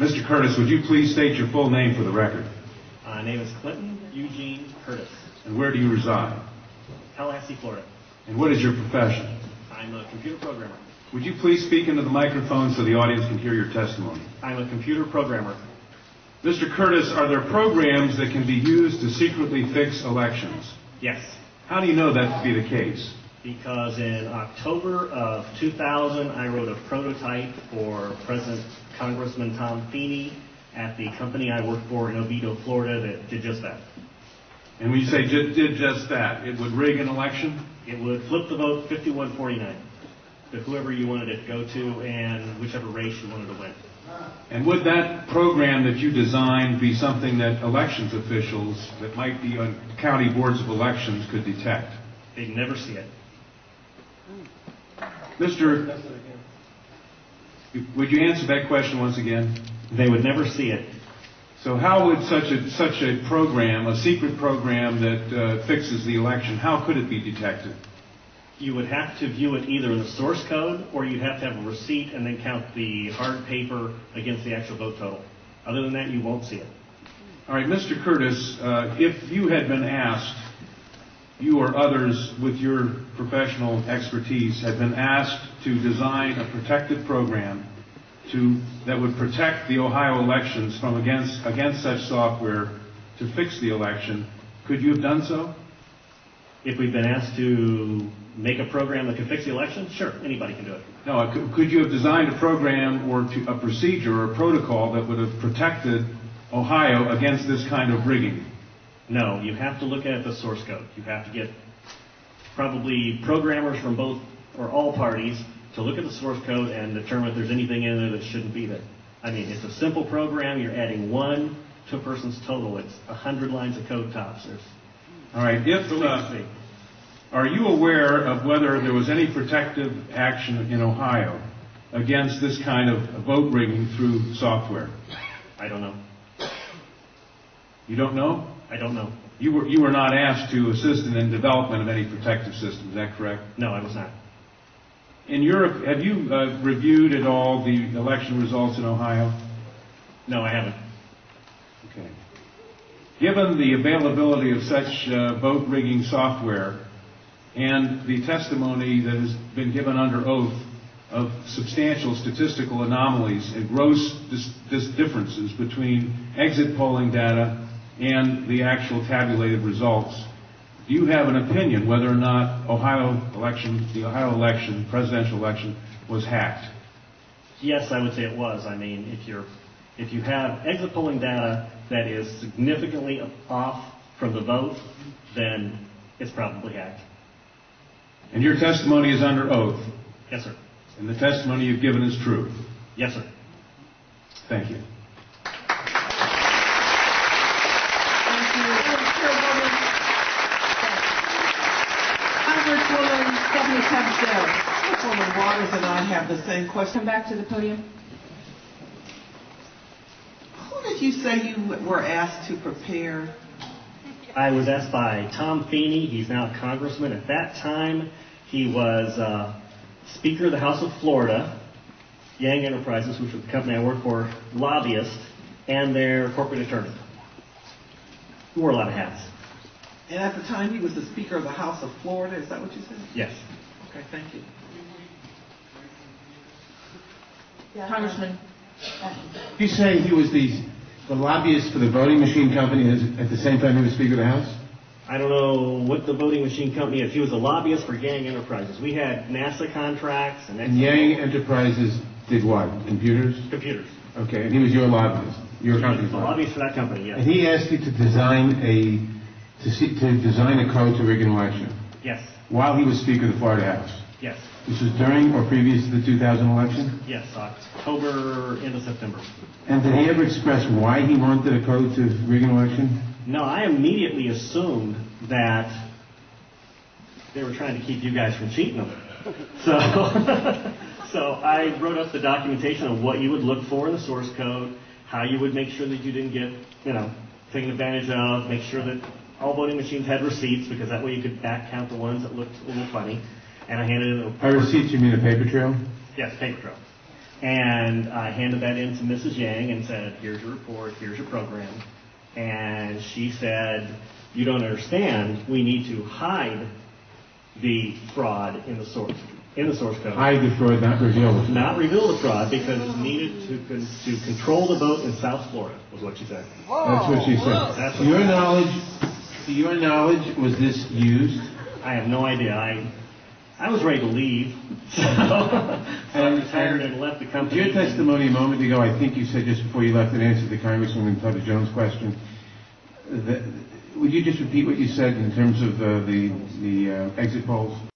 Mr. Curtis, would you please state your full name for the record? My name is Clinton Eugene Curtis. And where do you reside? Tallahassee, Florida. And what is your profession? I'm a computer programmer. Would you please speak into the microphone so the audience can hear your testimony? I'm a computer programmer. Mr. Curtis, are there programs that can be used to secretly fix elections? Yes. How do you know that to be the case? Because in October of 2000, I wrote a prototype for President Congressman Tom Feeney at the company I worked for in Oviedo, Florida, that did just that. And when you say did just that, it would rig an election? It would flip the vote 51-49 to whoever you wanted it to go to and whichever race you wanted to win. And would that program that you designed be something that elections officials that might be on county boards of elections could detect? They'd never see it. Mr. Would you answer that question once again? They would never see it. So how would such a program, a secret program that fixes the election, how could it be detected? You would have to view it either in the source code, or you'd have to have a receipt and then count the hard paper against the actual vote total. Other than that, you won't see it. All right, Mr. Curtis, if you had been asked, you or others with your professional expertise had been asked to design a protective program that would protect the Ohio elections from against such software to fix the election, could you have done so? If we've been asked to make a program that can fix the election, sure, anybody can do it. No, could you have designed a program or a procedure or a protocol that would have protected Ohio against this kind of rigging? No, you have to look at the source code. You have to get probably programmers from both or all parties to look at the source code and determine if there's anything in there that shouldn't be there. I mean, it's a simple program. You're adding 1 to a person's total. It's 100 lines of code tops. All right. Are you aware of whether there was any protective action in Ohio against this kind of vote rigging through software? I don't know. You don't know? I don't know. You were not asked to assist in the development of any protective system, is that correct? No, I was not. In Europe, have you reviewed at all the election results in Ohio? No, I haven't. Okay. Given the availability of such vote rigging software and the testimony that has been given under oath of substantial statistical anomalies and gross differences between exit polling data and the actual tabulated results, do you have an opinion whether or not the Ohio election, presidential election, was hacked? Yes, I would say it was. I mean, if you have exit polling data that is significantly off from the vote, then it's probably hacked. And your testimony is under oath? Yes, sir. And the testimony you've given is true? Yes, sir. Thank you. Councilwoman Waters and I have the same question. Come back to the podium. Who did you say you were asked to prepare? I was asked by Tom Feeney. He's now a congressman. At that time, he was Speaker of the House of Florida, Yang Enterprises, which was the company I worked for, lobbyist, and their corporate attorney. He wore a lot of hats. And at the time, he was the Speaker of the House of Florida. Is that what you said? Yes. Okay, thank you. Congressman. You say he was the lobbyist for the voting machine company at the same time he was Speaker of the House? I don't know what the voting machine company is. He was a lobbyist for Yang Enterprises. We had NASA contracts and Yang Enterprises did what? Computers? Computers. Okay, and he was your lobbyist. Your company's lobbyist for that company, yes. And he asked you to design a code to rig an election. Yes. While he was Speaker of the Florida House. Yes. This was during or previous to the 2000 election? Yes, October into September. And did he ever express why he wanted a code to rig an election? No, I immediately assumed that they were trying to keep you guys from cheating them. So I wrote up the documentation of what you would look for in the source code, how you would make sure that you didn't get, taken advantage of, make sure that all voting machines had receipts, because that way you could back count the ones that looked a little funny. And I handed it. By receipts, you mean a paper trail? Yes, paper trail. And I handed that in to Mrs. Yang and said, here's your report, here's your program. And she said, you don't understand, we need to hide the fraud in the source code. Hide the fraud, not reveal the fraud. Not reveal the fraud because it's needed to control the vote in South Florida, was what she said. That's what she said. That's To your knowledge, was this used? I have no idea. I was ready to leave, so I retired and left the company. Your testimony a moment ago, I think you said just before you left, in answer to Congresswoman Tutta Jones' question. Would you just repeat what you said in terms of the exit polls?